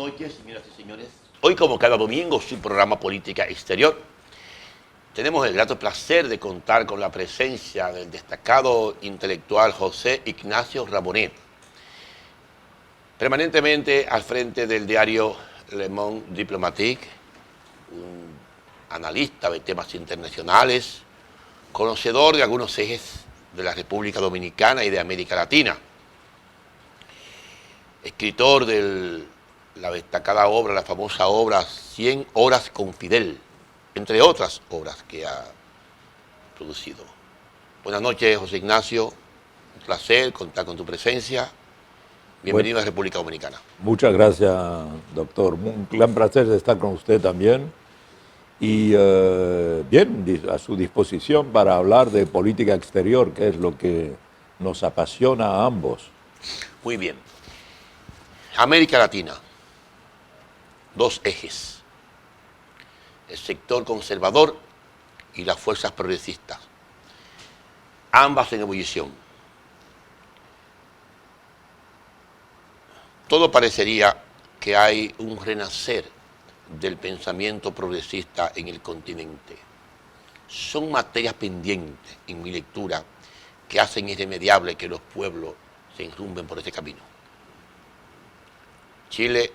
noches, señoras y señores. Hoy, como cada domingo, su programa Política Exterior. Tenemos el grato placer de contar con la presencia del destacado intelectual José Ignacio Ramonet, permanentemente al frente del diario Le Monde Diplomatique, un analista de temas internacionales, conocedor de algunos ejes de la República Dominicana y de América Latina, escritor de la destacada obra, la famosa obra 100 horas con Fidel, entre otras obras que ha producido. Buenas noches, José Ignacio, un placer contar con tu presencia. Bienvenido a República Dominicana. Muchas gracias, doctor. Un gran placer estar con usted también. Y bien, a su disposición para hablar de política exterior, que es lo que nos apasiona a ambos. Muy bien. América Latina, dos ejes: el sector conservador y las fuerzas progresistas, ambas en ebullición. Todo parecería que hay un renacer del pensamiento progresista en el continente. Son materias pendientes en mi lectura que hacen irremediable que los pueblos se enrumben por este camino. Chile,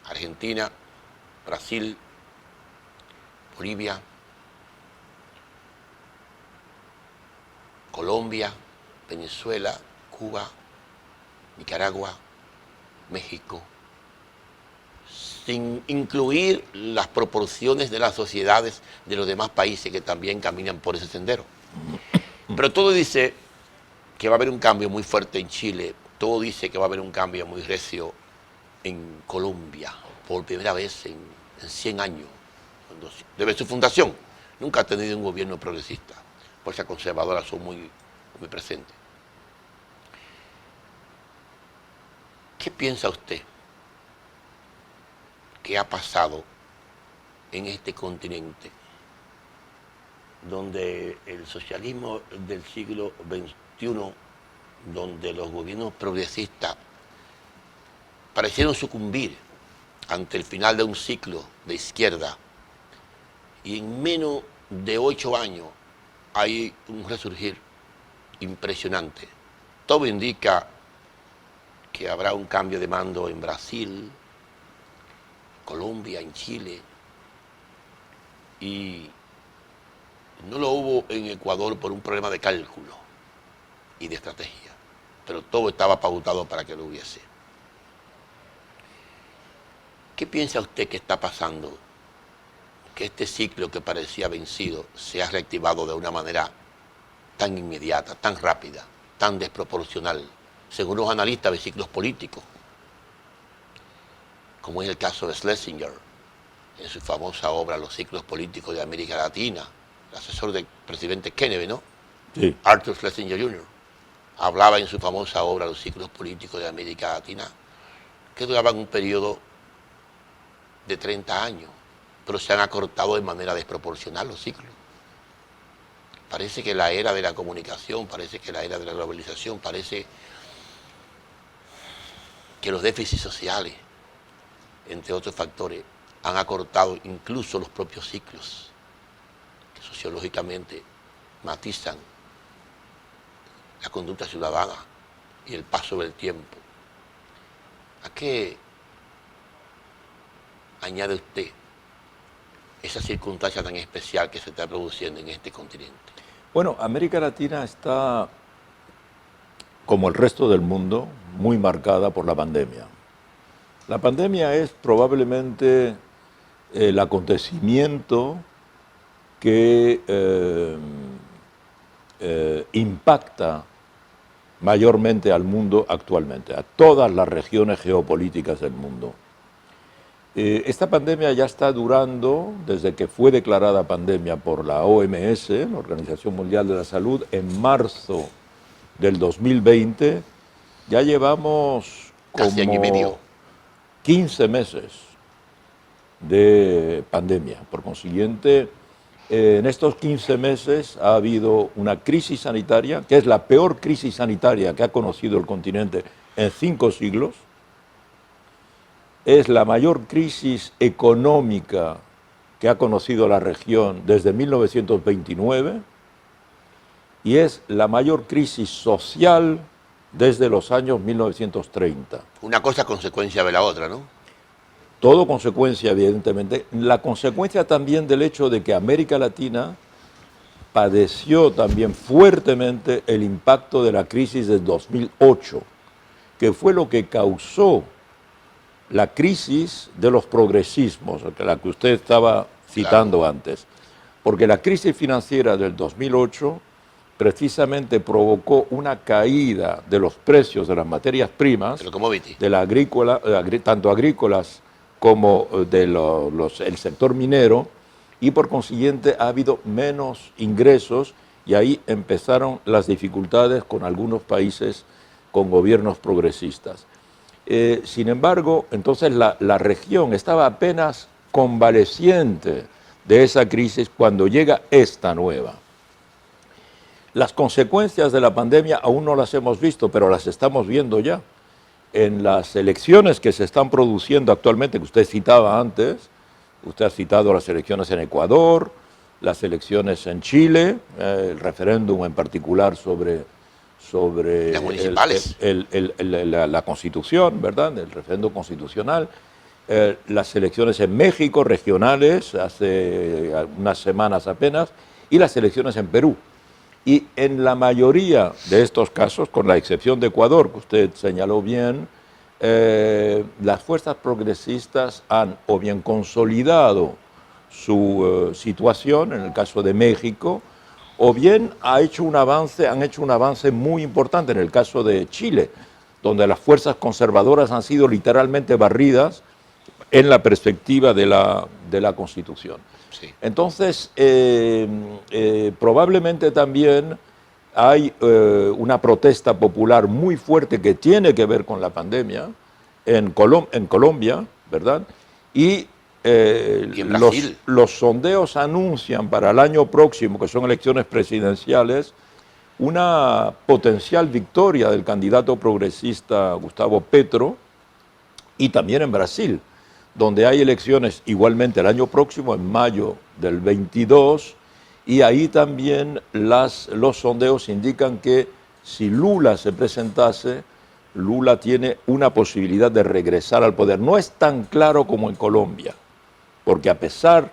Argentina, Brasil, Bolivia, Colombia, Venezuela, Cuba, Nicaragua, México, sin incluir las proporciones de las sociedades de los demás países que también caminan por ese sendero. Pero todo dice que va a haber un cambio muy fuerte en Chile, todo dice que va a haber un cambio muy recio en Colombia, por primera vez en 100 años. Desde su fundación, nunca ha tenido un gobierno progresista. Fuerzas conservadoras son muy presentes. ¿Qué piensa usted que ha pasado en este continente, donde el socialismo del siglo XXI, donde los gobiernos progresistas parecieron sucumbir ante el final de un ciclo de izquierda, y en menos de 8 años hay un resurgir impresionante? Todo indica que habrá un cambio de mando en Brasil, Colombia, en Chile, y no lo hubo en Ecuador por un problema de cálculo y de estrategia, pero todo estaba pautado para que lo hubiese. ¿Qué piensa usted que está pasando? Que este ciclo que parecía vencido se ha reactivado de una manera tan inmediata, tan rápida, tan desproporcional, según los analistas de ciclos políticos, como es el caso de Schlesinger, en su famosa obra Los ciclos políticos de América Latina, el asesor del presidente Kennedy, ¿no? Sí. Arthur Schlesinger Jr. hablaba en su famosa obra Los ciclos políticos de América Latina, que duraban un periodo de 30 años, pero se han acortado de manera desproporcional los ciclos. Parece que la era de la comunicación, parece que la era de la globalización, parece que los déficits sociales, entre otros factores, han acortado incluso los propios ciclos, que sociológicamente matizan la conducta ciudadana y el paso del tiempo. ¿A qué añade usted esa circunstancia tan especial que se está produciendo en este continente? Bueno, América Latina está, como el resto del mundo, muy marcada por la pandemia. La pandemia es probablemente el acontecimiento que impacta mayormente al mundo actualmente, a todas las regiones geopolíticas del mundo. Esta pandemia ya está durando desde que fue declarada pandemia por la OMS, la Organización Mundial de la Salud, en marzo del 2020. Ya llevamos Casi año y medio. como 15 meses de pandemia. Por consiguiente, en estos 15 meses ha habido una crisis sanitaria, que es la peor crisis sanitaria que ha conocido el continente en 5 siglos. es la mayor crisis económica que ha conocido la región desde 1929 y es la mayor crisis social desde los años 1930. Una cosa es consecuencia de la otra, ¿no? Todo consecuencia, evidentemente. La consecuencia también del hecho de que América Latina padeció también fuertemente el impacto de la crisis del 2008, que fue lo que causó la crisis de los progresismos, la que usted estaba citando antes. Porque la crisis financiera del 2008 precisamente provocó una caída de los precios de las materias primas, de la agrícola, tanto agrícolas como el sector minero, y por consiguiente ha habido menos ingresos y ahí empezaron las dificultades con algunos países con gobiernos progresistas. Sin embargo, entonces la región estaba apenas convaleciente de esa crisis cuando llega esta nueva. Las consecuencias de la pandemia aún no las hemos visto, pero las estamos viendo ya. En las elecciones que se están produciendo actualmente, que usted citaba antes, usted ha citado las elecciones en Ecuador, las elecciones en Chile, el referéndum en particular sobre las municipales, la Constitución, ¿verdad? El referéndum constitucional, las elecciones en México, regionales, hace unas semanas apenas, y las elecciones en Perú. Y en la mayoría de estos casos, con la excepción de Ecuador, que usted señaló bien, las fuerzas progresistas han o bien consolidado su situación, en el caso de México, o bien han hecho un avance muy importante en el caso de Chile, donde las fuerzas conservadoras han sido literalmente barridas en la perspectiva de la Constitución. Sí. Entonces, probablemente también hay una protesta popular muy fuerte que tiene que ver con la pandemia en Colombia, ¿verdad? Y en Brasil. los sondeos anuncian para el año próximo, que son elecciones presidenciales, una potencial victoria del candidato progresista Gustavo Petro, y también en Brasil, donde hay elecciones igualmente el año próximo, en mayo del 22, y ahí también los sondeos indican que si Lula se presentase, Lula tiene una posibilidad de regresar al poder. No es tan claro como en Colombia, porque a pesar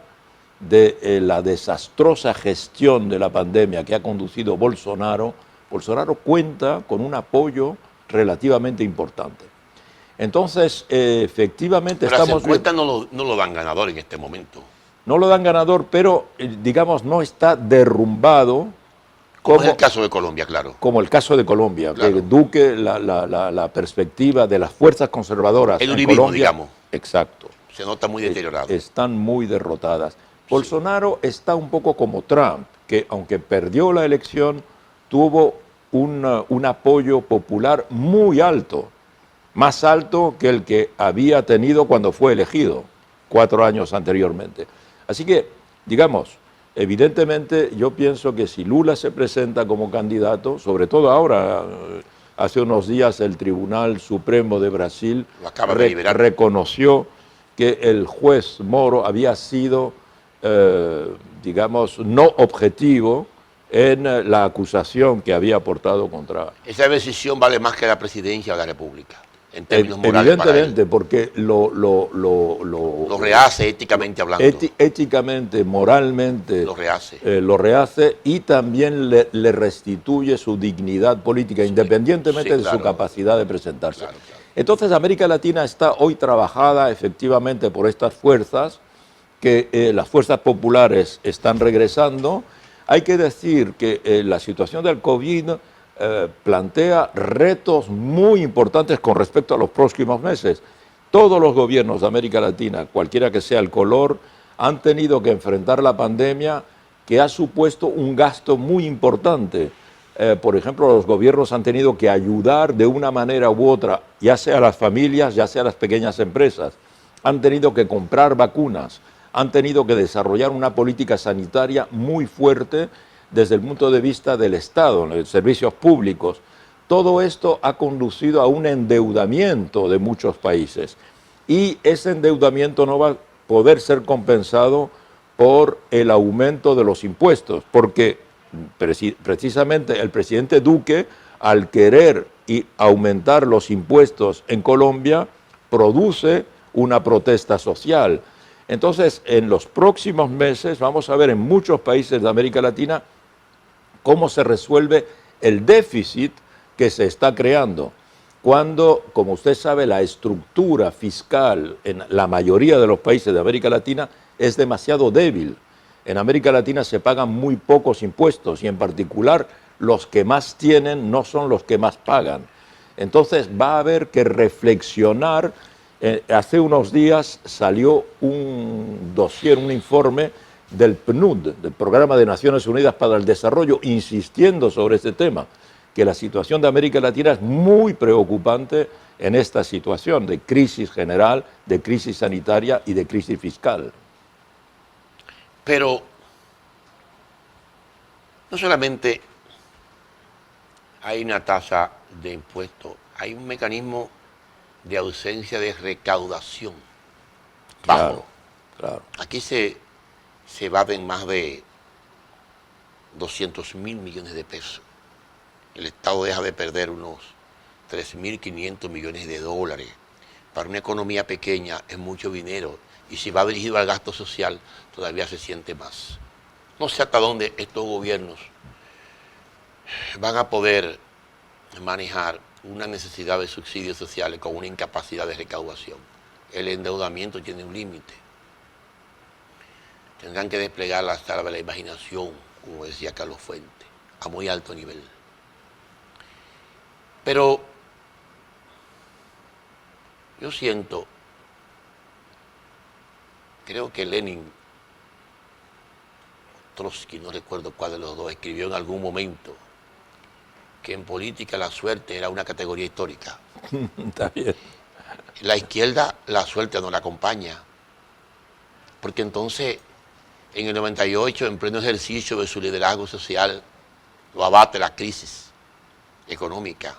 de la desastrosa gestión de la pandemia que ha conducido Bolsonaro, Bolsonaro cuenta con un apoyo relativamente importante. Entonces, efectivamente pero estamos... Pero a no lo dan ganador en este momento. No lo dan ganador, pero, digamos, no está derrumbado. Como es el caso de Colombia, claro. Como el caso de Colombia. Claro. Que Duque, la perspectiva de las fuerzas conservadoras el en uribismo, Colombia, digamos. Exacto. Se nota muy deteriorado. Están muy derrotadas. Bolsonaro está un poco como Trump, que aunque perdió la elección, tuvo un apoyo popular muy alto, más alto que el que había tenido cuando fue elegido 4 años anteriormente. Así que, digamos, evidentemente yo pienso que si Lula se presenta como candidato, sobre todo ahora, hace unos días el Tribunal Supremo de Brasil reconoció que el juez Moro había sido, digamos, no objetivo en la acusación que había aportado contra... Esa decisión vale más que la presidencia de la República, en términos morales. Evidentemente, porque lo rehace éticamente hablando. Éticamente, moralmente, lo rehace y también le restituye su dignidad política, independientemente de su capacidad de presentarse. Claro. Entonces, América Latina está hoy trabajada efectivamente por estas fuerzas, que las fuerzas populares están regresando. Hay que decir que la situación del COVID plantea retos muy importantes con respecto a los próximos meses. Todos los gobiernos de América Latina, cualquiera que sea el color, han tenido que enfrentar la pandemia, que ha supuesto un gasto muy importante. Por ejemplo, los gobiernos han tenido que ayudar de una manera u otra, ya sea a las familias, ya sea a las pequeñas empresas. Han tenido que comprar vacunas, han tenido que desarrollar una política sanitaria muy fuerte desde el punto de vista del Estado, de servicios públicos. Todo esto ha conducido a un endeudamiento de muchos países. y ese endeudamiento no va a poder ser compensado por el aumento de los impuestos, porque precisamente el presidente Duque, al querer aumentar los impuestos en Colombia, produce una protesta social. Entonces, en los próximos meses vamos a ver en muchos países de América Latina cómo se resuelve el déficit que se está creando. Cuando, como usted sabe, la estructura fiscal en la mayoría de los países de América Latina es demasiado débil. En América Latina se pagan muy pocos impuestos y en particular los que más tienen no son los que más pagan. Entonces va a haber que reflexionar. Hace unos días salió un dossier, un informe del PNUD, del Programa de Naciones Unidas para el Desarrollo, insistiendo sobre este tema, que la situación de América Latina es muy preocupante en esta situación de crisis general, de crisis sanitaria y de crisis fiscal. Pero no solamente hay una tasa de impuestos, hay un mecanismo de ausencia de recaudación bajo. Claro, claro. Aquí se evaden más de 200.000 millones de pesos. El Estado deja de perder unos 3.500 millones de dólares. Para una economía pequeña es mucho dinero y si va dirigido al gasto social todavía se siente más. No sé hasta dónde estos gobiernos van a poder manejar una necesidad de subsidios sociales con una incapacidad de recaudación. El endeudamiento tiene un límite. Tendrán que desplegar la sala de la imaginación, como decía Carlos Fuentes, a muy alto nivel. Pero yo siento, creo que Lenin, Trotsky, no recuerdo cuál de los dos, escribió en algún momento que en política la suerte era una categoría histórica. Está bien. La izquierda, la suerte no la acompaña, porque entonces en el 98, en pleno ejercicio de su liderazgo social, lo abate la crisis económica.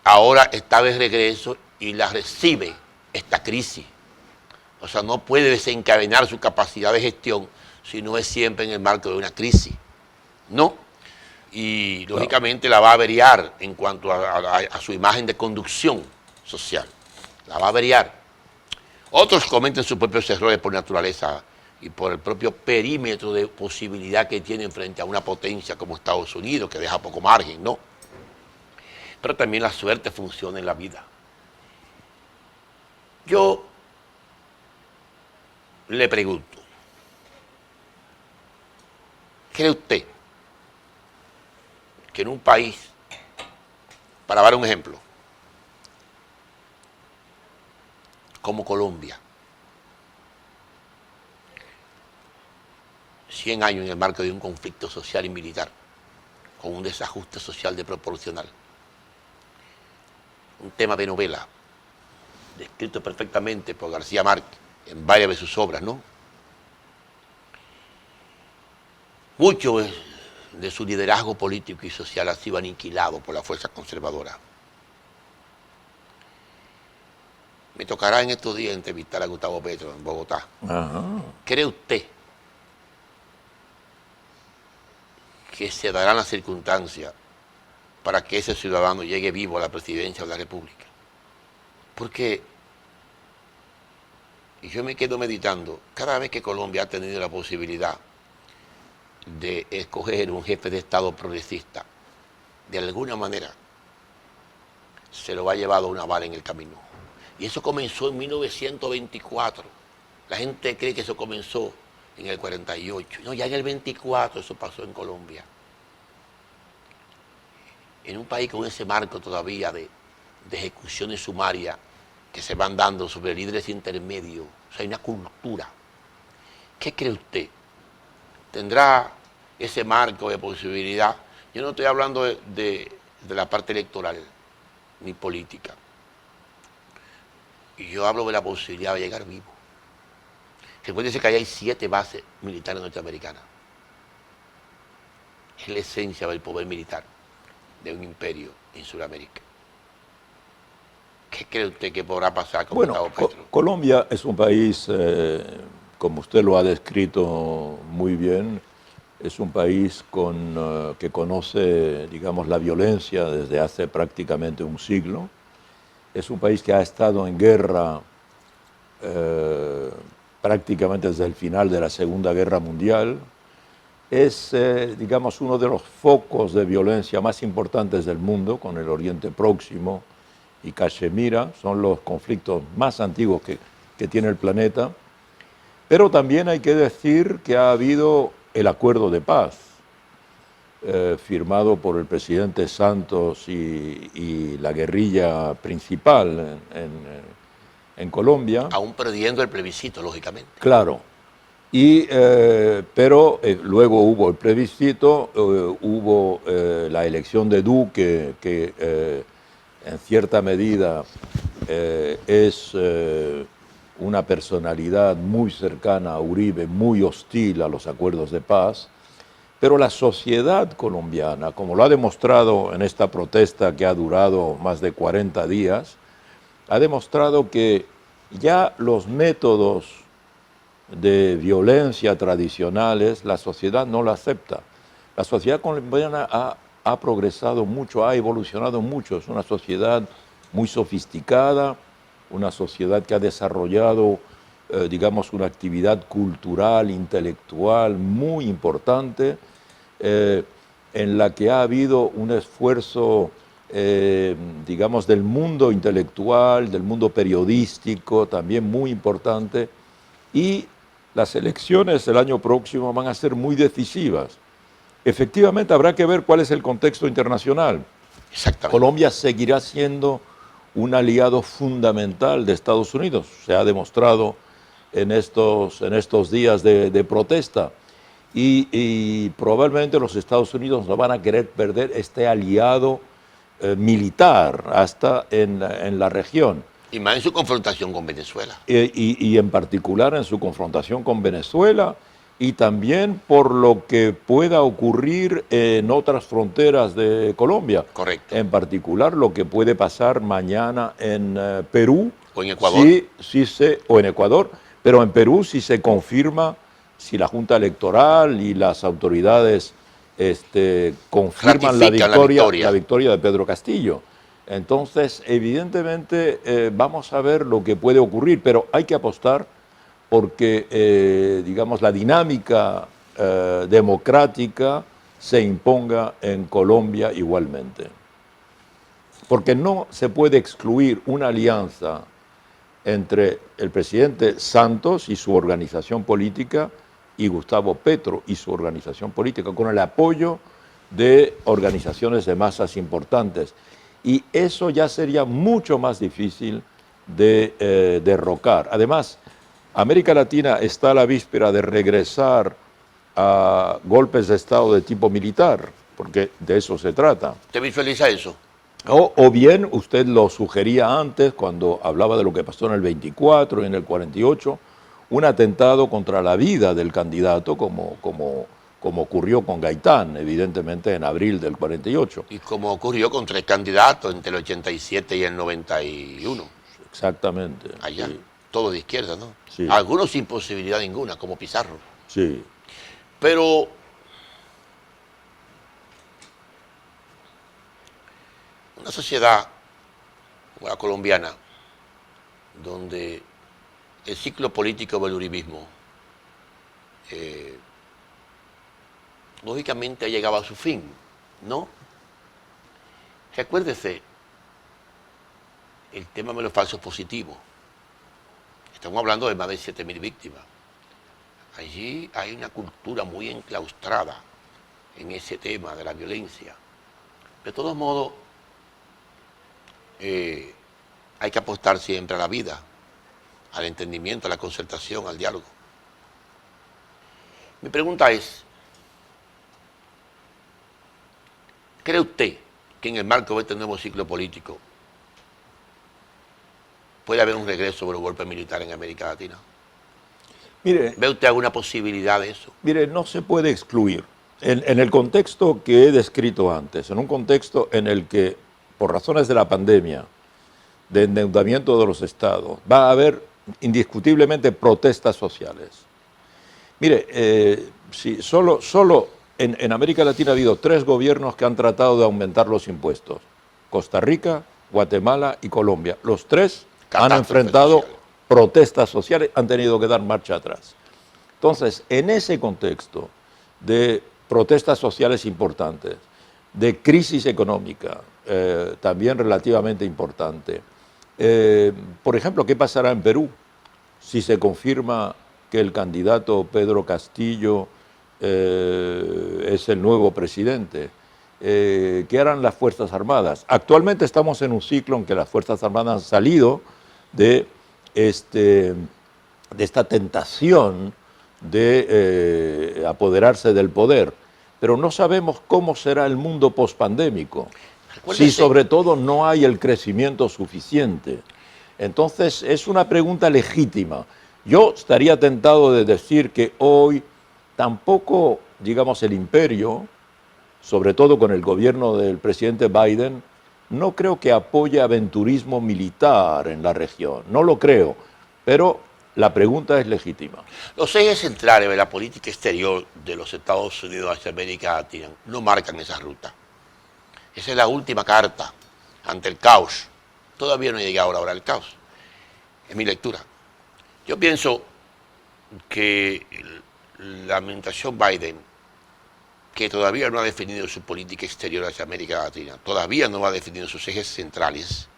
Ahora está de regreso y la recibe esta crisis. O sea, no puede desencadenar su capacidad de gestión si no es siempre en el marco de una crisis. No. Y lógicamente la va a averiar en cuanto a su imagen de conducción social. La va a averiar. Otros cometen sus propios errores por naturaleza y por el propio perímetro de posibilidad que tienen frente a una potencia como Estados Unidos, que deja poco margen, ¿no? Pero también la suerte funciona en la vida. Yo le pregunto, ¿cree usted que en un país, para dar un ejemplo, como Colombia, 100 años en el marco de un conflicto social y militar, con un desajuste social desproporcional, un tema de novela, descrito perfectamente por García Márquez en varias de sus obras, ¿no? Mucho de su liderazgo político y social ha sido aniquilado por la fuerza conservadora. Me tocará en estos días entrevistar a Gustavo Petro en Bogotá. Ajá. ¿Cree usted que se darán las circunstancias para que ese ciudadano llegue vivo a la presidencia de la República? Porque yo me quedo meditando, cada vez que Colombia ha tenido la posibilidad de escoger un jefe de Estado progresista, de alguna manera se lo ha llevado una bala en el camino. Y eso comenzó en 1924. La gente cree que eso comenzó en el 48. No, ya en el 24 eso pasó en Colombia. En un país con ese marco todavía de ejecuciones sumarias que se van dando sobre líderes intermedios. O sea, hay una cultura. ¿Qué cree usted? ¿Tendrá ese marco de posibilidad? Yo no estoy hablando de la parte electoral ni política. Y yo hablo de la posibilidad de llegar vivo. Recuérdense que ahí hay 7 bases militares norteamericanas. Es la esencia del poder militar de un imperio en Sudamérica. ¿Qué cree usted que podrá pasar con Bueno, Gustavo Petro? Colombia es un país, como usted lo ha descrito muy bien, es un país que conoce, digamos, la violencia desde hace prácticamente un siglo. Es un país que ha estado en guerra prácticamente desde el final de la Segunda Guerra Mundial. Es, digamos, uno de los focos de violencia más importantes del mundo, con el Oriente Próximo y Cachemira. Son los conflictos más antiguos que tiene el planeta. Pero también hay que decir que ha habido el acuerdo de paz, firmado por el presidente Santos y la guerrilla principal en Colombia. Aún perdiendo el plebiscito, lógicamente. Claro. Pero luego hubo el plebiscito, hubo la elección de Duque, que en cierta medida es una personalidad muy cercana a Uribe, muy hostil a los acuerdos de paz. Pero la sociedad colombiana, como lo ha demostrado en esta protesta que ha durado más de 40 días, ha demostrado que ya los métodos de violencia tradicionales, la sociedad no la acepta. La sociedad colombiana ha progresado mucho, ha evolucionado mucho. Es una sociedad muy sofisticada, una sociedad que ha desarrollado, digamos, una actividad cultural, intelectual muy importante, en la que ha habido un esfuerzo, digamos, del mundo intelectual, del mundo periodístico, también muy importante, y las elecciones del año próximo van a ser muy decisivas. Efectivamente, habrá que ver cuál es el contexto internacional. Exactamente. Colombia seguirá siendo un aliado fundamental de Estados Unidos. Se ha demostrado en estos días de protesta. Y probablemente los Estados Unidos no van a querer perder este aliado militar hasta en la región. Y más en su confrontación con Venezuela. Y en particular en su confrontación con Venezuela, y también por lo que pueda ocurrir en otras fronteras de Colombia. Correcto. En particular lo que puede pasar mañana en Perú. O en Ecuador. O en Ecuador, pero en Perú si se confirma, si la Junta Electoral y las autoridades confirman la victoria de Pedro Castillo. Entonces, evidentemente, vamos a ver lo que puede ocurrir, pero hay que apostar porque, digamos, la dinámica democrática se imponga en Colombia igualmente. Porque no se puede excluir una alianza entre el presidente Santos y su organización política y Gustavo Petro y su organización política, con el apoyo de organizaciones de masas importantes. Y eso ya sería mucho más difícil de derrocar. Además, América Latina está a la víspera de regresar a golpes de Estado de tipo militar, porque de eso se trata. ¿Usted visualiza eso? O bien, usted lo sugería antes, cuando hablaba de lo que pasó en el 24 y en el 48, un atentado contra la vida del candidato, como ocurrió con Gaitán, evidentemente en abril del 48. Y como ocurrió con 3 candidatos entre el 87 y el 91. Exactamente. Allá, sí. Todo de izquierda, ¿no? Sí. Algunos sin posibilidad ninguna, como Pizarro. Sí. Pero una sociedad como la colombiana, donde el ciclo político del uribismo lógicamente ha llegado a su fin, ¿no? Recuérdese el tema de los falsos positivos. Estamos hablando de más de 7.000 víctimas. Allí hay una cultura muy enclaustrada en ese tema de la violencia. De todos modos, hay que apostar siempre a la vida, al entendimiento, a la concertación, al diálogo. Mi pregunta es, ¿cree usted que en el marco de este nuevo ciclo político puede haber un regreso sobre el golpe militar en América Latina? Mire, ¿Ve usted alguna posibilidad de eso? Mire, no se puede excluir. En el contexto que he descrito antes, en un contexto en el que, por razones de la pandemia, de endeudamiento de los estados, va a haber indiscutiblemente protestas sociales. Mire, si solo en América Latina ha habido 3 gobiernos que han tratado de aumentar los impuestos: Costa Rica, Guatemala y Colombia. Los 3 han enfrentado protestas sociales, han tenido que dar marcha atrás. Entonces, en ese contexto de protestas sociales importantes, de crisis económica también relativamente importante, por ejemplo, ¿qué pasará en Perú si se confirma que el candidato Pedro Castillo es el nuevo presidente? ¿Qué harán las Fuerzas Armadas? Actualmente estamos en un ciclo en que las Fuerzas Armadas han salido de esta tentación de apoderarse del poder, pero no sabemos cómo será el mundo pospandémico, si sobre todo no hay el crecimiento suficiente. Entonces es una pregunta legítima. Yo estaría tentado de decir que hoy tampoco, digamos, el imperio, sobre todo con el gobierno del presidente Biden, no creo que apoye aventurismo militar en la región, no lo creo, pero la pregunta es legítima. Los ejes centrales de la política exterior de los Estados Unidos hacia América Latina no marcan esa ruta. Esa es la última carta ante el caos. Todavía no ha llegado la hora del caos. Es mi lectura. Yo pienso que la administración Biden, que todavía no ha definido su política exterior hacia América Latina, todavía no ha definido sus ejes centrales,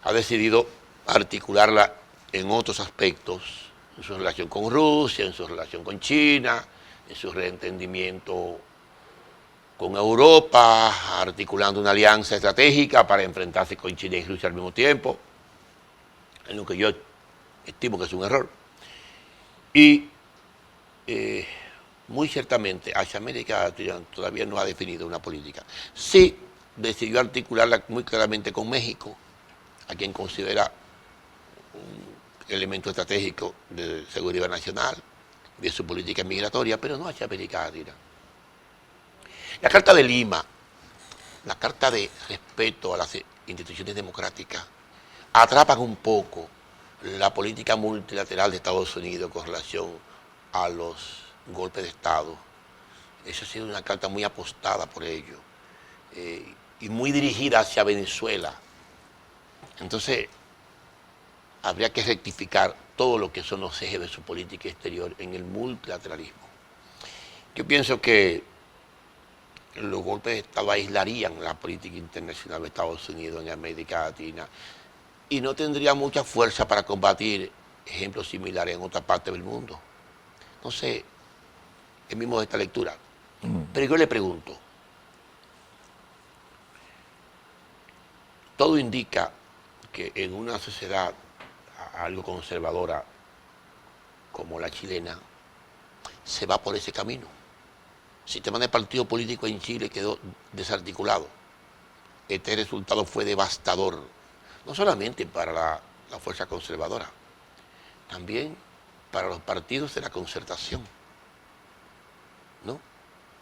ha decidido articularla en otros aspectos, en su relación con Rusia, en su relación con China, en su reentendimiento con Europa, articulando una alianza estratégica para enfrentarse con China y Rusia al mismo tiempo, en lo que yo estimo que es un error. Y muy ciertamente hacia América Latina todavía no ha definido una política. Sí decidió articularla muy claramente con México, a quien considera un elemento estratégico de seguridad nacional, de su política migratoria, pero no hacia América Latina. La Carta de Lima, la Carta de respeto a las instituciones democráticas, atrapan un poco la política multilateral de Estados Unidos con relación a los golpes de Estado. Esa ha sido una carta muy apostada por ello y muy dirigida hacia Venezuela. Entonces, habría que rectificar todo lo que son los ejes de su política exterior en el multilateralismo. Yo pienso que los golpes de Estado aislarían la política internacional de Estados Unidos en América Latina y no tendría mucha fuerza para combatir ejemplos similares en otra parte del mundo. Entonces, es mismo de esta lectura. Pero yo le pregunto, todo indica que en una sociedad algo conservadora como la chilena, se va por ese camino. El sistema de partido político en Chile quedó desarticulado. Este resultado fue devastador, no solamente para la fuerza conservadora, también para los partidos de la concertación, ¿no?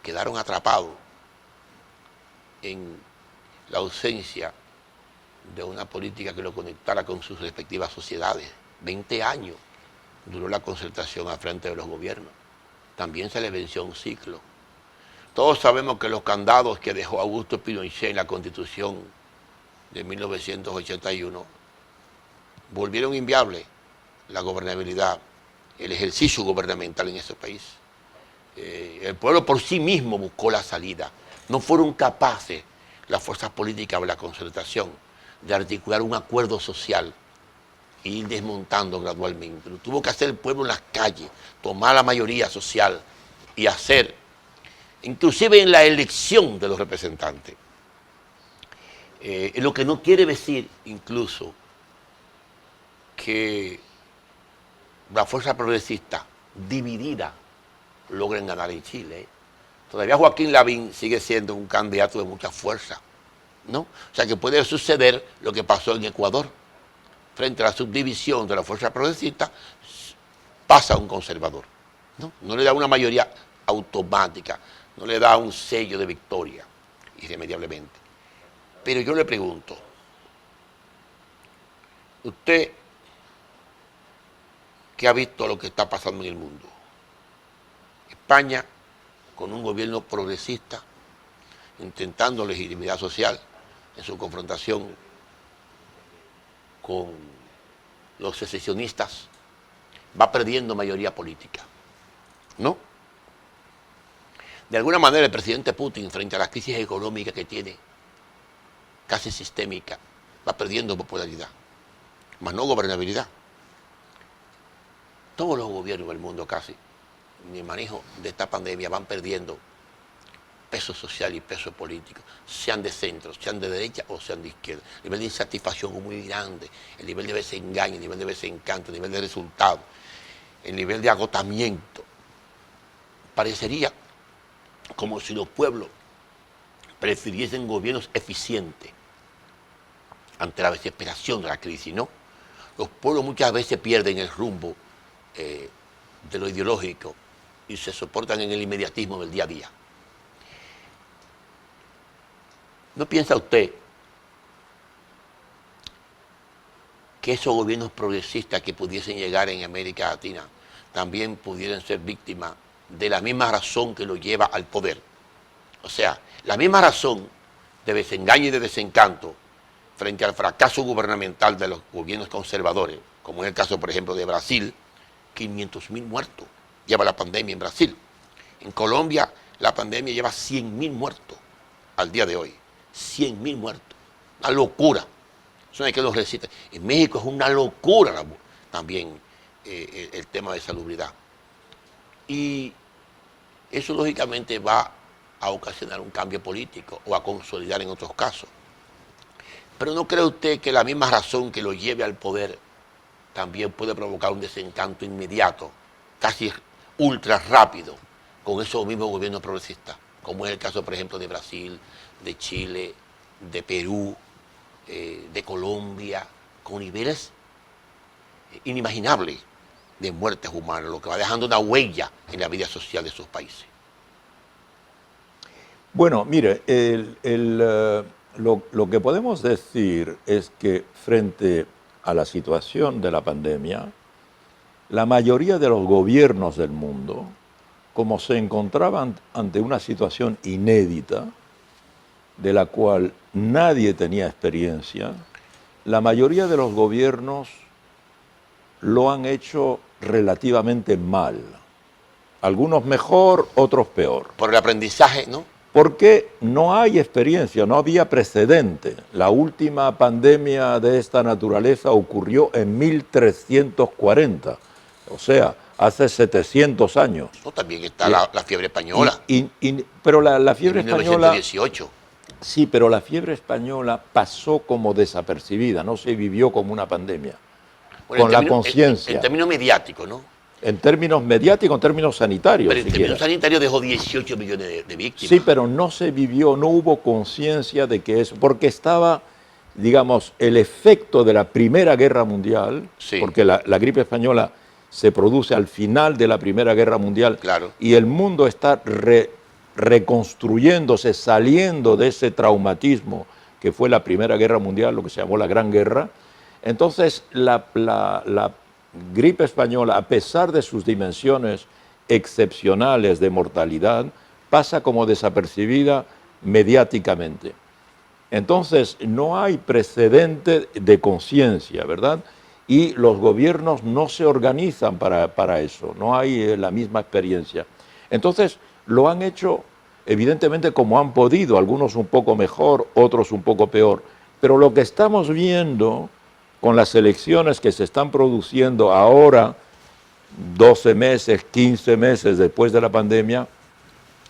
Quedaron atrapados en la ausencia de una política que lo conectara con sus respectivas sociedades. 20 años duró la concertación al frente de los gobiernos. También se le venció un ciclo. Todos sabemos que los candados que dejó Augusto Pinochet en la Constitución de 1981 volvieron inviable la gobernabilidad, el ejercicio gubernamental en ese país. El pueblo por sí mismo buscó la salida. No fueron capaces las fuerzas políticas de la concertación de articular un acuerdo social e ir desmontando gradualmente. Lo tuvo que hacer el pueblo en las calles, tomar la mayoría social y hacer, inclusive en la elección de los representantes. Lo que no quiere decir incluso que la fuerza progresista dividida logren ganar en Chile. Todavía Joaquín Lavín sigue siendo un candidato de mucha fuerza, ¿no? O sea que puede suceder lo que pasó en Ecuador. Frente a la subdivisión de la fuerza progresista, pasa un conservador, ¿no? No le da una mayoría automática, no le da un sello de victoria, irremediablemente. Pero yo le pregunto, Usted que ha visto lo que está pasando en el mundo. España, con un gobierno progresista, intentando legitimidad social en su confrontación con los secesionistas, va perdiendo mayoría política, ¿no? De alguna manera el presidente Putin, frente a la crisis económica que tiene, casi sistémica, va perdiendo popularidad, más no gobernabilidad. Todos los gobiernos del mundo casi, en el manejo de esta pandemia, van perdiendo peso social y peso político, sean de centro, sean de derecha o sean de izquierda. El nivel de insatisfacción es muy grande, el nivel de desengaño, el nivel de desencanto, el nivel de resultado, el nivel de agotamiento. Parecería como si los pueblos prefiriesen gobiernos eficientes ante la desesperación de la crisis, ¿no? Los pueblos muchas veces pierden el rumbo de lo ideológico y se soportan en el inmediatismo del día a día. ¿No piensa usted que esos gobiernos progresistas que pudiesen llegar en América Latina también pudieran ser víctimas de la misma razón que los lleva al poder? O sea, la misma razón de desengaño y de desencanto frente al fracaso gubernamental de los gobiernos conservadores, como en el caso, por ejemplo, de Brasil, 500.000 muertos lleva la pandemia en Brasil. En Colombia, la pandemia lleva 100.000 muertos al día de hoy. 100.000 muertos. Una locura. Eso no hay que los resiste. En México es una locura también el tema de salubridad. Y eso lógicamente va a ocasionar un cambio político o a consolidar en otros casos. Pero ¿no cree usted que la misma razón que lo lleve al poder también puede provocar un desencanto inmediato, casi ultra rápido, con esos mismos gobiernos progresistas? Como es el caso, por ejemplo, de Brasil, de Chile, de Perú, de Colombia, con niveles inimaginables de muertes humanas, lo que va dejando una huella en la vida social de esos países. Bueno, mire, lo que podemos decir es que frente a la situación de la pandemia, la mayoría de los gobiernos del mundo, como se encontraban ante una situación inédita, de la cual nadie tenía experiencia, la mayoría de los gobiernos lo han hecho relativamente mal. Algunos mejor, otros peor. Por el aprendizaje, ¿no? Porque no hay experiencia, no había precedente. La última pandemia de esta naturaleza ocurrió en 1340, o sea, hace 700 años. No, también está la fiebre española. Pero la fiebre en española... 1918. Sí, pero la fiebre española pasó como desapercibida, no se vivió como una pandemia. Bueno, con la conciencia. En términos mediáticos, ¿no? En términos mediáticos, en términos sanitarios. Pero en términos sanitarios dejó 18 millones de víctimas. Sí, pero no se vivió, no hubo conciencia de que eso, porque estaba, digamos, el efecto de la Primera Guerra Mundial, sí, porque la gripe española se produce al final de la Primera Guerra Mundial, claro, y el mundo está reconstruyéndose, saliendo de ese traumatismo que fue la Primera Guerra Mundial, lo que se llamó la Gran Guerra. Entonces, la gripe española, a pesar de sus dimensiones excepcionales de mortalidad, pasa como desapercibida mediáticamente. Entonces, no hay precedente de conciencia, ¿verdad? Y los gobiernos no se organizan para eso, no hay la misma experiencia. Entonces, lo han hecho evidentemente como han podido, algunos un poco mejor, otros un poco peor. Pero lo que estamos viendo con las elecciones que se están produciendo ahora, 12 meses, 15 meses después de la pandemia,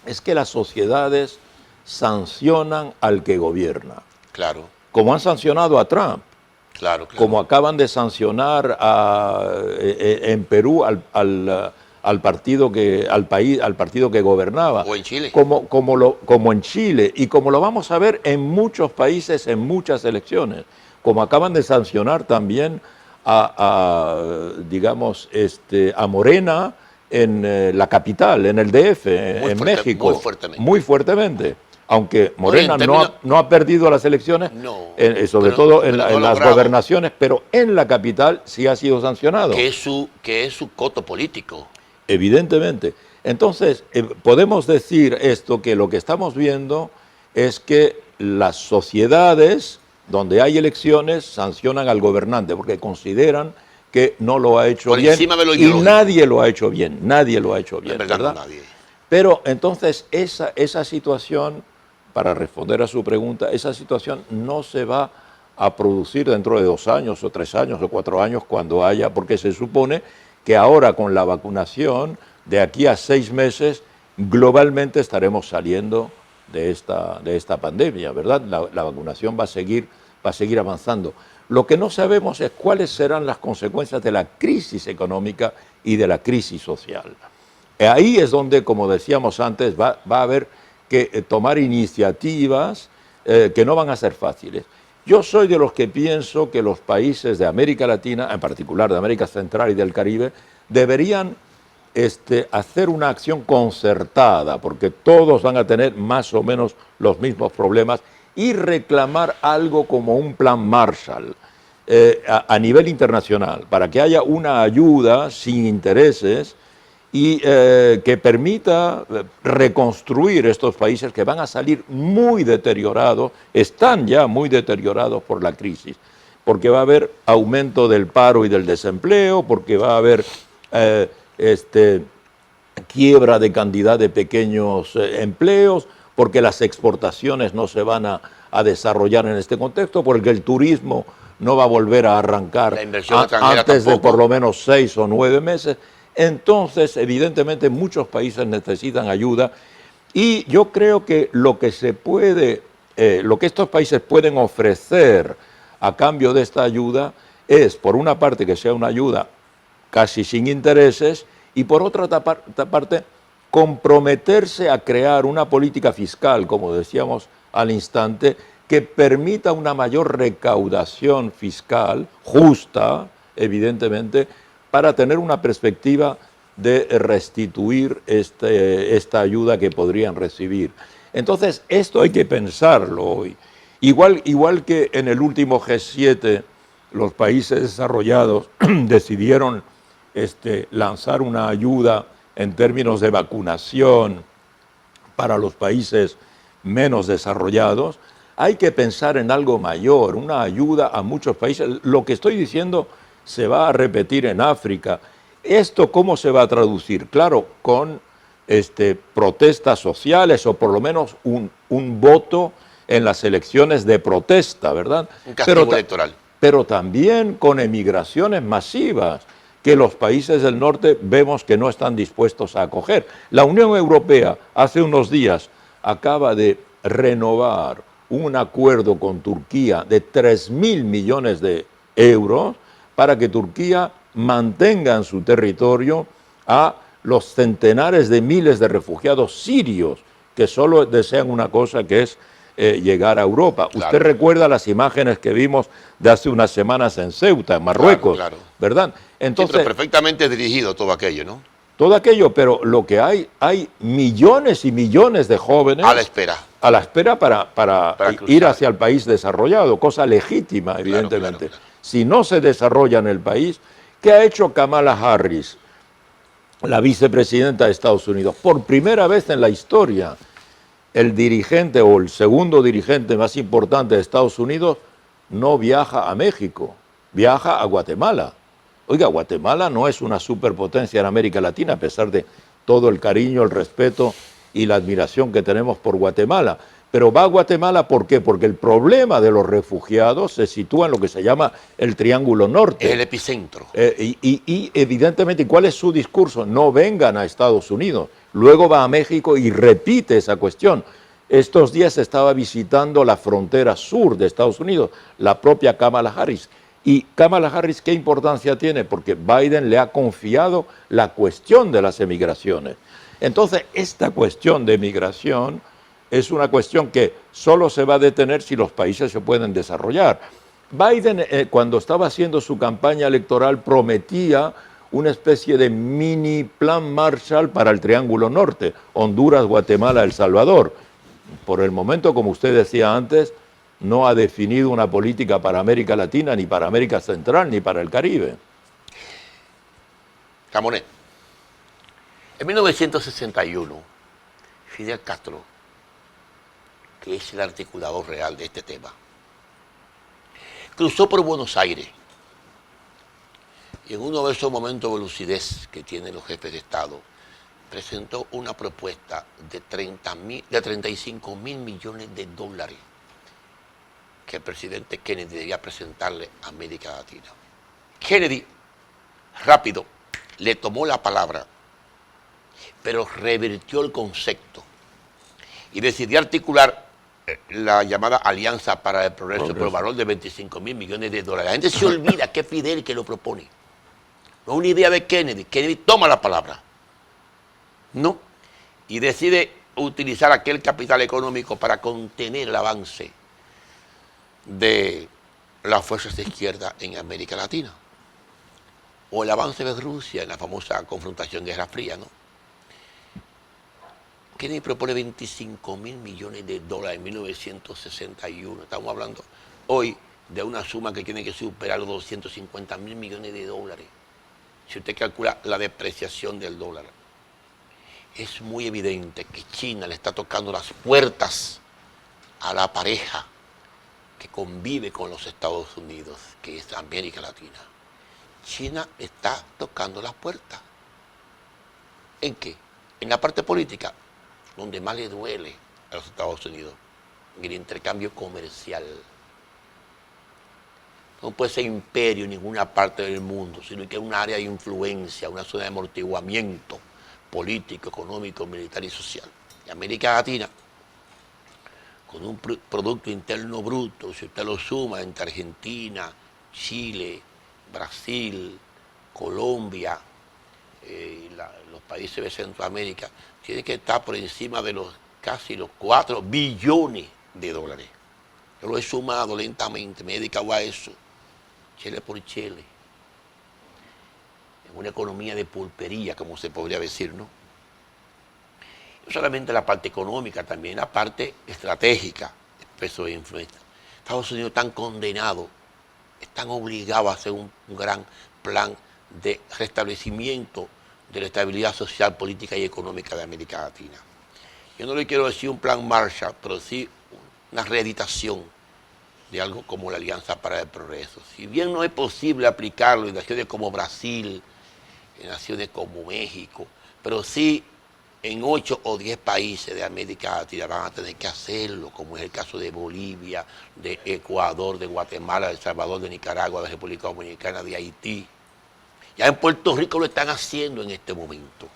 es que las sociedades sancionan al que gobierna. Claro. Como han sancionado a Trump. Claro, claro. Como acaban de sancionar en Perú al partido que gobernaba. O en Chile. Como en Chile, y como lo vamos a ver en muchos países, en muchas elecciones. Como acaban de sancionar también digamos, a Morena en la capital, en el DF, en México. Muy fuertemente. Muy fuertemente. aunque Morena en términos- no ha perdido las elecciones, No, sobre pero- todo pero no en ha las logrado. gobernaciones, pero en la capital sí ha sido sancionado. que es su coto político. Evidentemente. Entonces, podemos decir esto, que lo que estamos viendo es que las sociedades donde hay elecciones sancionan al gobernante porque consideran que no lo ha hecho Por bien encima de lo y ideológico. nadie lo ha hecho bien, nadie lo ha hecho bien, En verdad, ¿verdad? no nadie. Pero entonces esa situación, para responder a su pregunta, esa situación no se va a producir dentro de 2 años o 3 años o 4 años cuando haya, porque se supone que ahora con la vacunación, de aquí a 6 meses, globalmente estaremos saliendo de esta pandemia, ¿verdad? La vacunación va a seguir avanzando. Lo que no sabemos es cuáles serán las consecuencias de la crisis económica y de la crisis social. Ahí es donde, como decíamos antes, va a haber que tomar iniciativas que no van a ser fáciles. Yo soy de los que pienso que los países de América Latina, en particular de América Central y del Caribe, deberían hacer una acción concertada, porque todos van a tener más o menos los mismos problemas, y reclamar algo como un plan Marshall a nivel internacional, para que haya una ayuda sin intereses y que permita reconstruir estos países que van a salir muy deteriorados, están ya muy deteriorados por la crisis, porque va a haber aumento del paro y del desempleo, porque va a haber quiebra de cantidad de pequeños empleos, porque las exportaciones no se van a desarrollar en este contexto, porque el turismo no va a volver a arrancar La inversión extranjera antes de tampoco. por lo menos 6 o 9 meses. Entonces, evidentemente, muchos países necesitan ayuda y yo creo que lo que lo que estos países pueden ofrecer a cambio de esta ayuda es, por una parte, que sea una ayuda casi sin intereses y por otra parte, comprometerse a crear una política fiscal, como decíamos al instante, que permita una mayor recaudación fiscal, justa, evidentemente, para tener una perspectiva de restituir esta ayuda que podrían recibir. Entonces, esto hay que pensarlo hoy. Igual que en el último G7, los países desarrollados decidieron lanzar una ayuda en términos de vacunación para los países menos desarrollados, hay que pensar en algo mayor, una ayuda a muchos países. Lo que estoy diciendo se va a repetir en África. ¿Esto cómo se va a traducir? Claro, con protestas sociales o por lo menos un voto en las elecciones de protesta, ¿verdad? Un castigo electoral. Pero también con emigraciones masivas que los países del norte vemos que no están dispuestos a acoger. La Unión Europea hace unos días acaba de renovar un acuerdo con Turquía de 3.000 millones de euros para que Turquía mantenga en su territorio a los centenares de miles de refugiados sirios que solo desean una cosa, que es llegar a Europa. Claro. Usted recuerda las imágenes que vimos de hace unas semanas en Ceuta, en Marruecos, Claro. ¿verdad? Entonces, sí, pero perfectamente dirigido todo aquello, ¿no? Todo aquello, pero lo que hay millones y millones de jóvenes a la espera para ir hacia el país desarrollado, cosa legítima, evidentemente. Claro. Si no se desarrolla en el país, ¿qué ha hecho Kamala Harris, la vicepresidenta de Estados Unidos? Por primera vez en la historia, el dirigente o el segundo dirigente más importante de Estados Unidos no viaja a México, viaja a Guatemala. Oiga, Guatemala no es una superpotencia en América Latina, a pesar de todo el cariño, el respeto y la admiración que tenemos por Guatemala. Pero va a Guatemala, ¿por qué? Porque el problema de los refugiados se sitúa en lo que se llama el Triángulo Norte. Es el epicentro. Y evidentemente, ¿cuál es su discurso? No vengan a Estados Unidos. Luego va a México y repite esa cuestión. Estos días estaba visitando la frontera sur de Estados Unidos, la propia Kamala Harris. Y Kamala Harris, ¿qué importancia tiene? Porque Biden le ha confiado la cuestión de las emigraciones. Entonces, esta cuestión de migración es una cuestión que solo se va a detener si los países se pueden desarrollar. Biden, cuando estaba haciendo su campaña electoral, prometía una especie de mini plan Marshall para el Triángulo Norte, Honduras, Guatemala, El Salvador. por el momento, como usted decía antes, no ha definido una política para América Latina, ni para América Central, ni para el Caribe. Ramonet, en 1961, Fidel Castro, que es el articulador real de este tema, cruzó por Buenos Aires y en uno de esos momentos de lucidez que tienen los jefes de Estado, presentó una propuesta de 35 mil millones de dólares que el presidente Kennedy debía presentarle a América Latina. Kennedy, rápido, le tomó la palabra, pero revirtió el concepto y decidió articular la llamada Alianza para el Progreso por valor de 25 mil millones de dólares. La gente se olvida que es Fidel que lo propone. No es una idea de Kennedy. Kennedy toma la palabra, ¿no? Y decide utilizar aquel capital económico para contener el avance de las fuerzas de izquierda en América Latina. O el avance de Rusia en la famosa confrontación Guerra Fría, ¿no? Kennedy propone 25 mil millones de dólares en 1961. Estamos hablando hoy de una suma que tiene que superar los 250 mil millones de dólares. Si usted calcula la depreciación del dólar, es muy evidente que China le está tocando las puertas a la pareja que convive con los Estados Unidos, que es América Latina. China está tocando las puertas. ¿En qué? En la parte política, donde más le duele a los Estados Unidos, en el intercambio comercial. No puede ser imperio en ninguna parte del mundo, sino que es un área de influencia, una zona de amortiguamiento político, económico, militar y social. Y América Latina, con un Producto Interno Bruto, si usted lo suma entre Argentina, Chile, Brasil, Colombia, los países de Centroamérica, tiene que estar por encima de casi los 4 billones de dólares. Yo lo he sumado lentamente, me he dedicado a eso, chele por chele, en una economía de pulpería, como se podría decir, ¿no? No solamente la parte económica, también la parte estratégica, el peso de influencia. Estados Unidos están condenados, están obligados a hacer un gran plan de restablecimiento de la estabilidad social, política y económica de América Latina. Yo no le quiero decir un plan Marshall, pero sí una reeditación de algo como la Alianza para el Progreso. Si bien no es posible aplicarlo en naciones como Brasil, en naciones como México, pero sí en 8 o 10 países de América Latina van a tener que hacerlo, como es el caso de Bolivia, de Ecuador, de Guatemala, de El Salvador, de Nicaragua, de República Dominicana, de Haití. Ya en Puerto Rico lo están haciendo en este momento.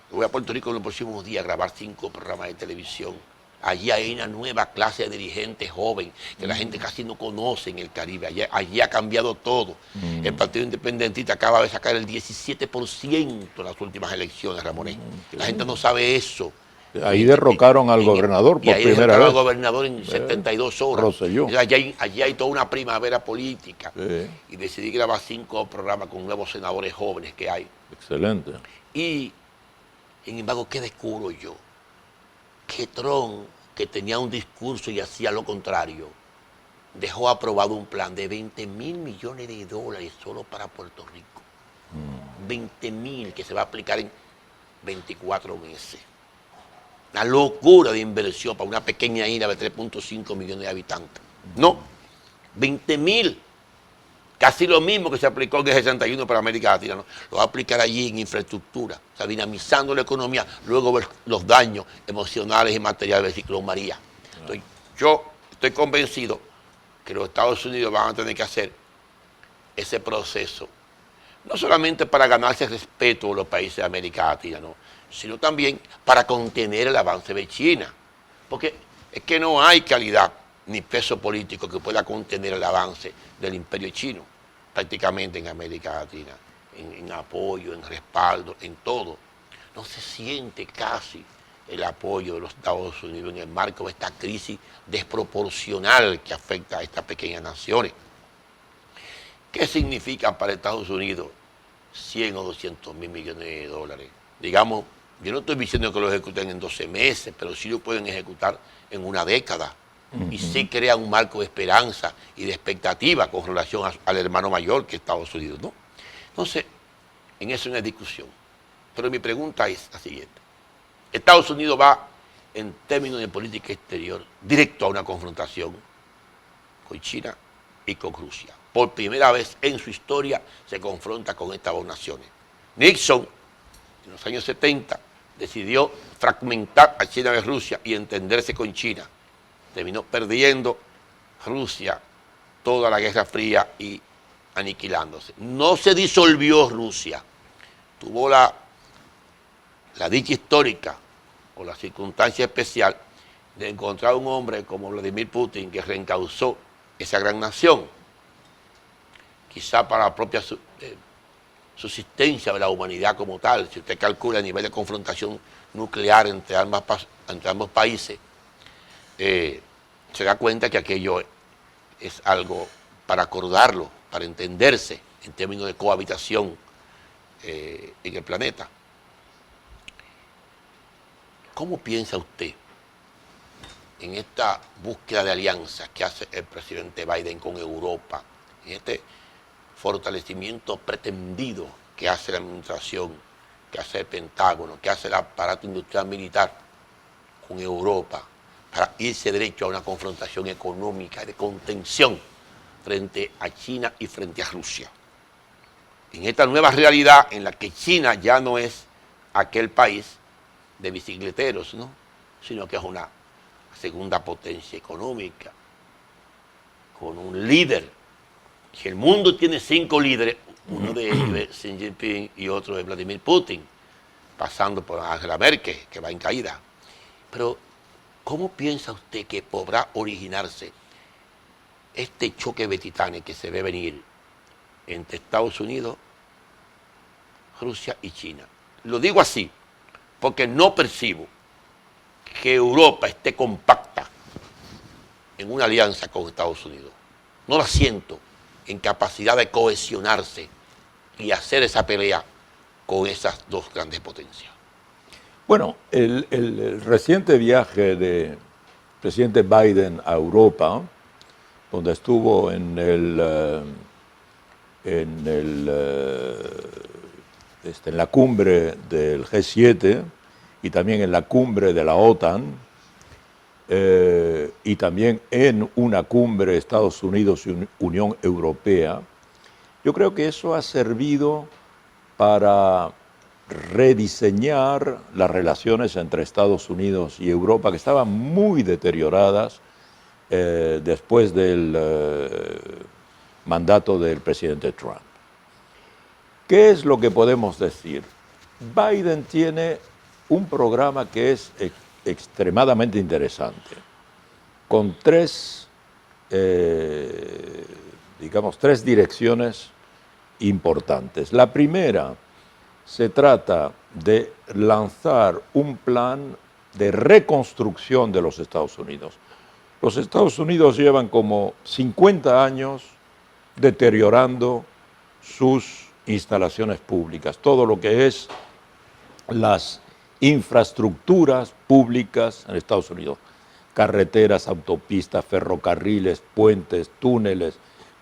Yo voy a Puerto Rico en los próximos días a grabar 5 programas de televisión. Allí hay una nueva clase de dirigentes joven que la gente casi no conoce en el Caribe. Allí ha cambiado todo. El Partido Independentista acaba de sacar el 17% en las últimas elecciones, Ramonet. La gente no sabe eso. Ahí derrocaron al gobernador por primera vez. Derrocaron al gobernador en 72 horas. Rosselló. Allí hay toda una primavera política. Sí. Y decidí grabar 5 programas con nuevos senadores jóvenes que hay. Excelente. Y, sin embargo, ¿qué descubro yo? Que Trump, que tenía un discurso y hacía lo contrario, dejó aprobado un plan de 20 mil millones de dólares solo para Puerto Rico. 20 mil que se va a aplicar en 24 meses. Una locura de inversión para una pequeña isla de 3.5 millones de habitantes. No, 20 mil. Casi lo mismo que se aplicó en el 61 para América Latina, ¿no? Lo va a aplicar allí en infraestructura, o sea, dinamizando la economía, luego ver los daños emocionales y materiales del ciclón María. Entonces, yo estoy convencido que los Estados Unidos van a tener que hacer ese proceso, no solamente para ganarse el respeto de los países de América Latina, ¿no?, sino también para contener el avance de China, porque es que no hay calidad ni peso político que pueda contener el avance del imperio chino, prácticamente en América Latina, en apoyo, en respaldo, en todo. No se siente casi el apoyo de los Estados Unidos en el marco de esta crisis desproporcional que afecta a estas pequeñas naciones. ¿Qué significan para Estados Unidos 100 o 200 mil millones de dólares? Digamos Yo no estoy diciendo que lo ejecuten en 12 meses, pero sí lo pueden ejecutar en una década. Y sí crea un marco de esperanza y de expectativa con relación al hermano mayor que es Estados Unidos, ¿no? Entonces, en eso no hay discusión. Pero mi pregunta es la siguiente. Estados Unidos va, en términos de política exterior, directo a una confrontación con China y con Rusia. Por primera vez en su historia se confronta con estas dos naciones. Nixon, en los años 70, decidió fragmentar a China y Rusia y entenderse con China. Terminó perdiendo Rusia toda la Guerra Fría y aniquilándose. No se disolvió Rusia. Tuvo la dicha histórica o la circunstancia especial de encontrar un hombre como Vladimir Putin que reencauzó esa gran nación, quizá para la propia subsistencia de la humanidad como tal. Si usted calcula el nivel de confrontación nuclear entre ambos países, se da cuenta que aquello es algo para acordarlo, para entenderse en términos de cohabitación en el planeta. ¿Cómo piensa usted en esta búsqueda de alianzas que hace el presidente Biden con Europa, en este fortalecimiento pretendido que hace la administración, que hace el Pentágono, que hace el aparato industrial militar con Europa, para irse derecho a una confrontación económica de contención frente a China y frente a Rusia? En esta nueva realidad en la que China ya no es aquel país de bicicleteros, ¿no?, sino que es una segunda potencia económica, con un líder. Si el mundo tiene 5 líderes, uno de ellos es Xi Jinping y otro es Vladimir Putin, pasando por Angela Merkel, que va en caída. Pero, ¿cómo piensa usted que podrá originarse este choque de titanes que se ve venir entre Estados Unidos, Rusia y China? Lo digo así, porque no percibo que Europa esté compacta en una alianza con Estados Unidos. No la siento en capacidad de cohesionarse y hacer esa pelea con esas dos grandes potencias. Bueno, el reciente viaje del presidente Biden a Europa, donde estuvo en la cumbre del G7 y también en la cumbre de la OTAN, y también en una cumbre Estados Unidos y Unión Europea, yo creo que eso ha servido para rediseñar las relaciones entre Estados Unidos y Europa, que estaban muy deterioradas después del mandato del presidente Trump. ¿Qué es lo que podemos decir? Biden tiene un programa que es extremadamente interesante, con tres direcciones importantes. La primera, se trata de lanzar un plan de reconstrucción de los Estados Unidos. Los Estados Unidos llevan como 50 años deteriorando sus instalaciones públicas, todo lo que es las infraestructuras públicas en Estados Unidos, carreteras, autopistas, ferrocarriles, puentes, túneles,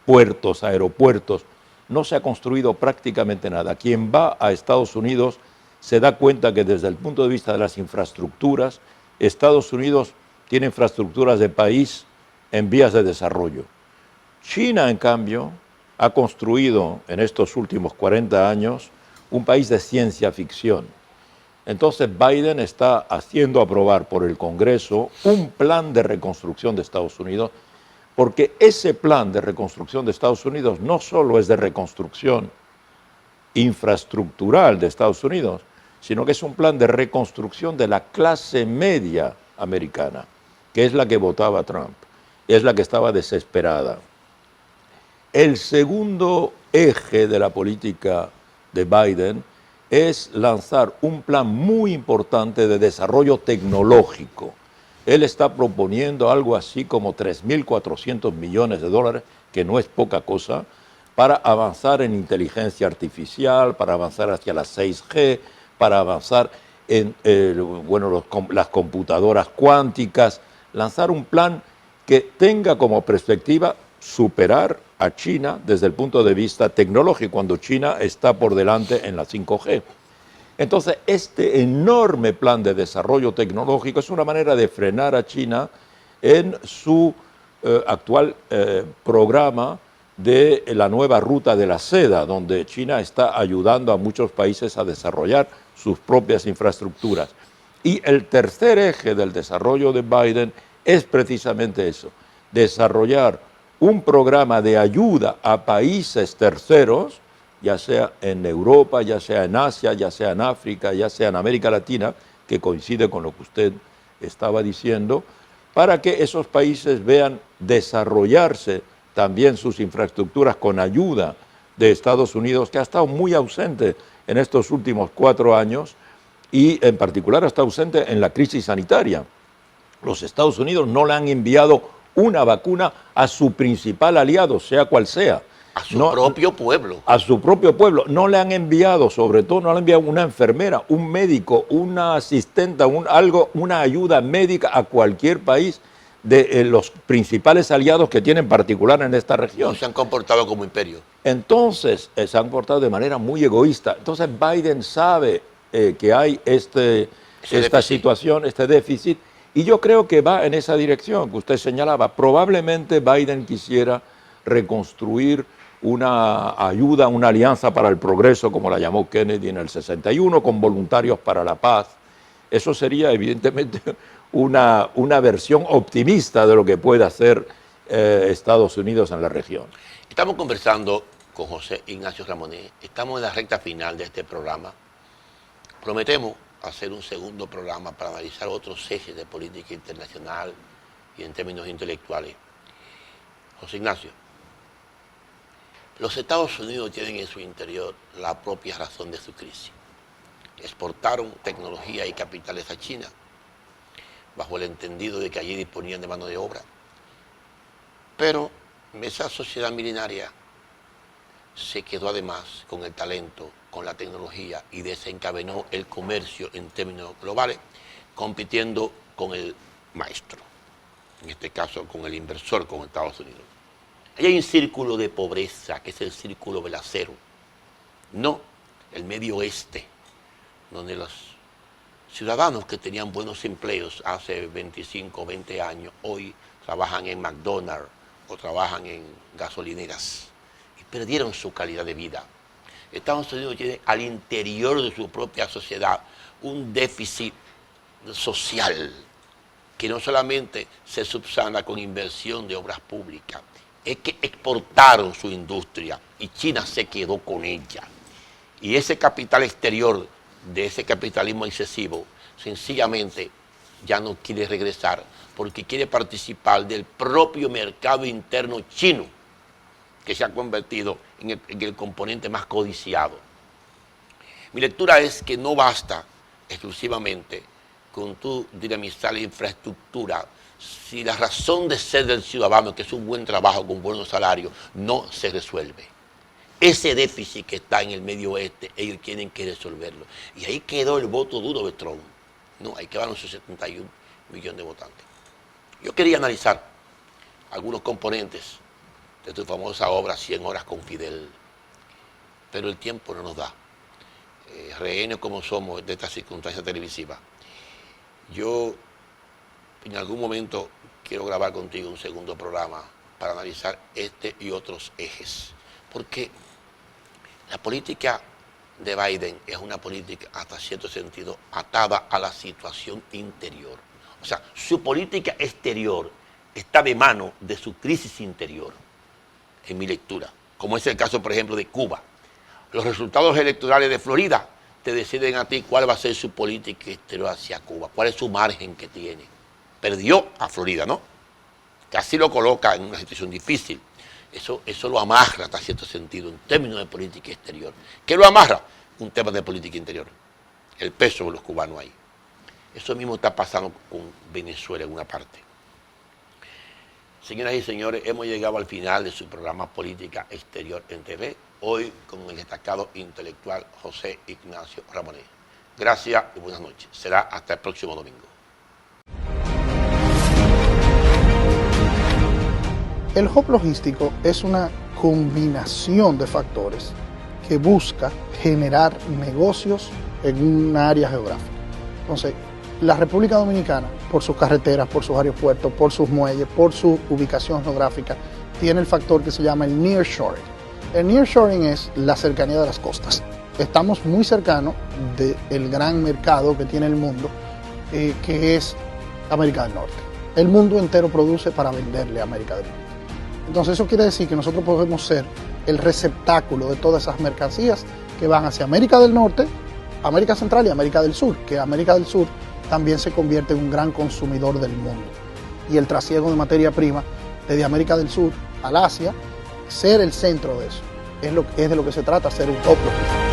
puertos, aeropuertos. No se ha construido prácticamente nada. Quien va a Estados Unidos se da cuenta que desde el punto de vista de las infraestructuras, Estados Unidos tiene infraestructuras de país en vías de desarrollo. China, en cambio, ha construido en estos últimos 40 años un país de ciencia ficción. Entonces Biden está haciendo aprobar por el Congreso un plan de reconstrucción de Estados Unidos, porque ese plan de reconstrucción de Estados Unidos no solo es de reconstrucción infraestructural de Estados Unidos, sino que es un plan de reconstrucción de la clase media americana, que es la que votaba a Trump, es la que estaba desesperada. El segundo eje de la política de Biden es lanzar un plan muy importante de desarrollo tecnológico. Él está proponiendo algo así como 3.400 millones de dólares, que no es poca cosa, para avanzar en inteligencia artificial, para avanzar hacia la 6G, para avanzar las computadoras cuánticas, lanzar un plan que tenga como perspectiva superar a China desde el punto de vista tecnológico, cuando China está por delante en la 5G. Entonces, este enorme plan de desarrollo tecnológico es una manera de frenar a China en su actual programa de la nueva ruta de la seda, donde China está ayudando a muchos países a desarrollar sus propias infraestructuras. Y el tercer eje del desarrollo de Biden es precisamente eso, desarrollar un programa de ayuda a países terceros, ya sea en Europa, ya sea en Asia, ya sea en África, ya sea en América Latina, que coincide con lo que usted estaba diciendo, para que esos países vean desarrollarse también sus infraestructuras con ayuda de Estados Unidos, que ha estado muy ausente en estos últimos 4 años y en particular está ausente en la crisis sanitaria. Los Estados Unidos no le han enviado una vacuna a su principal aliado, sea cual sea. A su propio pueblo. A su propio pueblo. No le han enviado, sobre todo, no le han enviado una enfermera, un médico, una asistenta, una ayuda médica a cualquier país de los principales aliados que tienen en particular en esta región. No se han comportado como imperio. Entonces, se han comportado de manera muy egoísta. Entonces, Biden sabe que hay esta situación, este déficit, y yo creo que va en esa dirección que usted señalaba. Probablemente Biden quisiera reconstruir una ayuda, una alianza para el progreso, como la llamó Kennedy en el 61, con voluntarios para la paz. Eso sería evidentemente una versión optimista de lo que puede hacer Estados Unidos en la región. Estamos conversando con José Ignacio Ramonet. Estamos en la recta final de este programa. Prometemos hacer un segundo programa para analizar otros ejes de política internacional y en términos intelectuales. José Ignacio, los Estados Unidos tienen en su interior la propia razón de su crisis. Exportaron tecnología y capitales a China, bajo el entendido de que allí disponían de mano de obra. Pero esa sociedad milenaria se quedó además con el talento, con la tecnología y desencadenó el comercio en términos globales, compitiendo con el maestro, en este caso con el inversor, con Estados Unidos. Ahí hay un círculo de pobreza, que es el círculo del acero, no el Medio Oeste, donde los ciudadanos que tenían buenos empleos hace 25 o 20 años, hoy trabajan en McDonald's o trabajan en gasolineras y perdieron su calidad de vida. Estados Unidos tiene al interior de su propia sociedad un déficit social que no solamente se subsana con inversión de obras públicas, es que exportaron su industria y China se quedó con ella. Y ese capital exterior de ese capitalismo excesivo, sencillamente ya no quiere regresar porque quiere participar del propio mercado interno chino, que se ha convertido en el componente más codiciado. Mi lectura es que no basta exclusivamente con tú dinamizar la infraestructura si la razón de ser del ciudadano, que es un buen trabajo con buenos salarios, no se resuelve. Ese déficit que está en el Medio Oeste, ellos tienen que resolverlo. Y ahí quedó el voto duro de Trump. No, ahí quedaron sus 71 millones de votantes. Yo quería analizar algunos componentes de tu famosa obra 100 horas con Fidel, pero el tiempo no nos da. Rehenes como somos de esta circunstancia televisiva. Yo en algún momento quiero grabar contigo un segundo programa para analizar este y otros ejes, porque la política de Biden es una política hasta cierto sentido atada a la situación interior. O sea, su política exterior está de mano de su crisis interior, en mi lectura, como es el caso, por ejemplo, de Cuba. Los resultados electorales de Florida te deciden a ti cuál va a ser su política exterior hacia Cuba, cuál es su margen que tiene. Perdió a Florida, ¿no? Casi lo coloca en una situación difícil. Eso lo amarra hasta cierto sentido en términos de política exterior. ¿Qué lo amarra? Un tema de política interior. El peso de los cubanos ahí. Eso mismo está pasando con Venezuela en una parte. Señoras y señores, hemos llegado al final de su programa Política Exterior en TV, hoy con el destacado intelectual José Ignacio Ramonet. Gracias y buenas noches. Será hasta el próximo domingo. El hub logístico es una combinación de factores que busca generar negocios en un área geográfica. Entonces, la República Dominicana, por sus carreteras, por sus aeropuertos, por sus muelles, por su ubicación geográfica, tiene el factor que se llama el nearshoring. El nearshoring es la cercanía de las costas. Estamos muy cercanos del gran mercado que tiene el mundo, que es América del Norte. El mundo entero produce para venderle a América del Norte. Entonces eso quiere decir que nosotros podemos ser el receptáculo de todas esas mercancías que van hacia América del Norte, América Central y América del Sur, que América del Sur también se convierte en un gran consumidor del mundo. Y el trasiego de materia prima desde América del Sur al Asia, ser el centro de eso, es de lo que se trata, ser un hub logístico.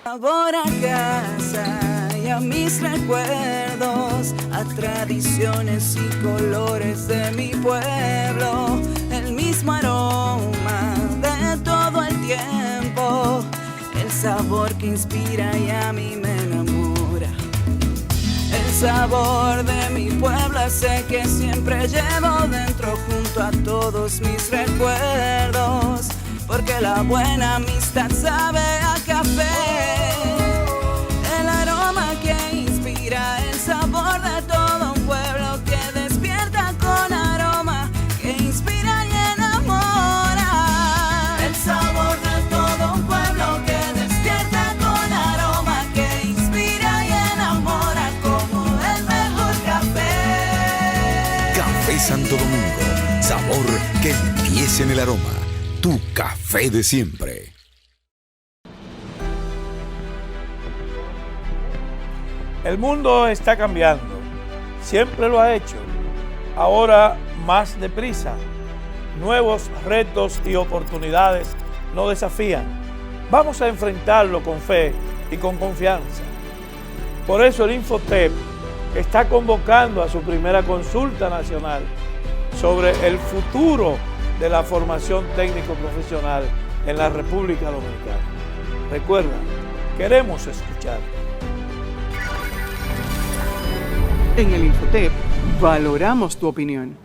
Sabor a casa y a mis recuerdos, a tradiciones y colores de mi pueblo, el mismo aroma de todo el tiempo, el sabor que inspira y a mí me enamora. El sabor de mi pueblo sé que siempre llevo dentro junto a todos mis recuerdos, porque la buena amistad sabe a café. El aroma que inspira, el sabor de todo un pueblo que despierta con aroma, que inspira y enamora. El sabor de todo un pueblo que despierta con aroma, que inspira y enamora como el mejor café. Café Santo Domingo, sabor que empieza en el aroma. Tu café de siempre. El mundo está cambiando, siempre lo ha hecho, ahora más deprisa. Nuevos retos y oportunidades nos desafían. Vamos a enfrentarlo con fe y con confianza. Por eso el Infotep está convocando a su primera consulta nacional sobre el futuro de la formación técnico-profesional en la República Dominicana. Recuerda, queremos escuchar. En el Infotep valoramos tu opinión.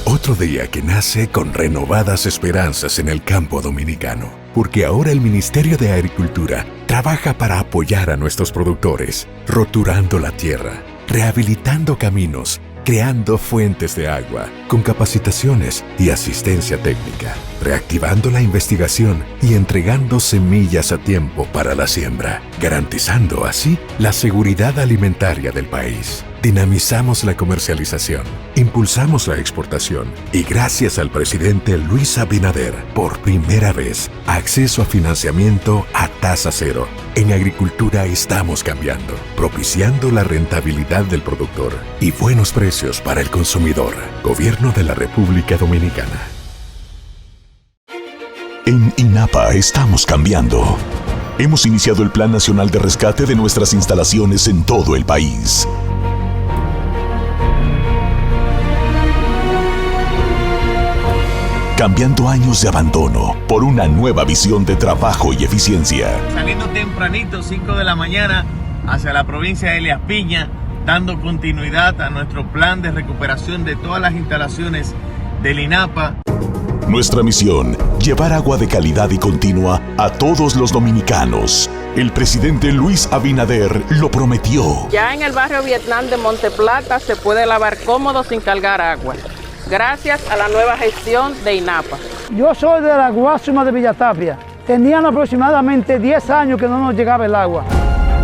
Otro día que nace con renovadas esperanzas en el campo dominicano, porque ahora el Ministerio de Agricultura trabaja para apoyar a nuestros productores, roturando la tierra, rehabilitando caminos, creando fuentes de agua, con capacitaciones y asistencia técnica, reactivando la investigación y entregando semillas a tiempo para la siembra, garantizando así la seguridad alimentaria del país. Dinamizamos la comercialización, impulsamos la exportación y gracias al presidente Luis Abinader, por primera vez, acceso a financiamiento a tasa cero. En agricultura estamos cambiando, propiciando la rentabilidad del productor y buenos precios para el consumidor. Gobierno de la República Dominicana. En INAPA estamos cambiando. Hemos iniciado el Plan Nacional de Rescate de nuestras instalaciones en todo el país. Cambiando años de abandono por una nueva visión de trabajo y eficiencia. Saliendo tempranito, 5 de la mañana, hacia la provincia de Elías Piña, dando continuidad a nuestro plan de recuperación de todas las instalaciones del INAPA. Nuestra misión, llevar agua de calidad y continua a todos los dominicanos. El presidente Luis Abinader lo prometió. Ya en el barrio Vietnam de Monteplata se puede lavar cómodo sin cargar agua, gracias a la nueva gestión de INAPA. Yo soy de la Guásima de Villatapia. Tenían aproximadamente 10 años que no nos llegaba el agua.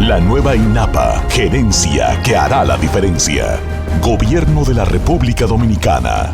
La nueva INAPA, gerencia que hará la diferencia. Gobierno de la República Dominicana.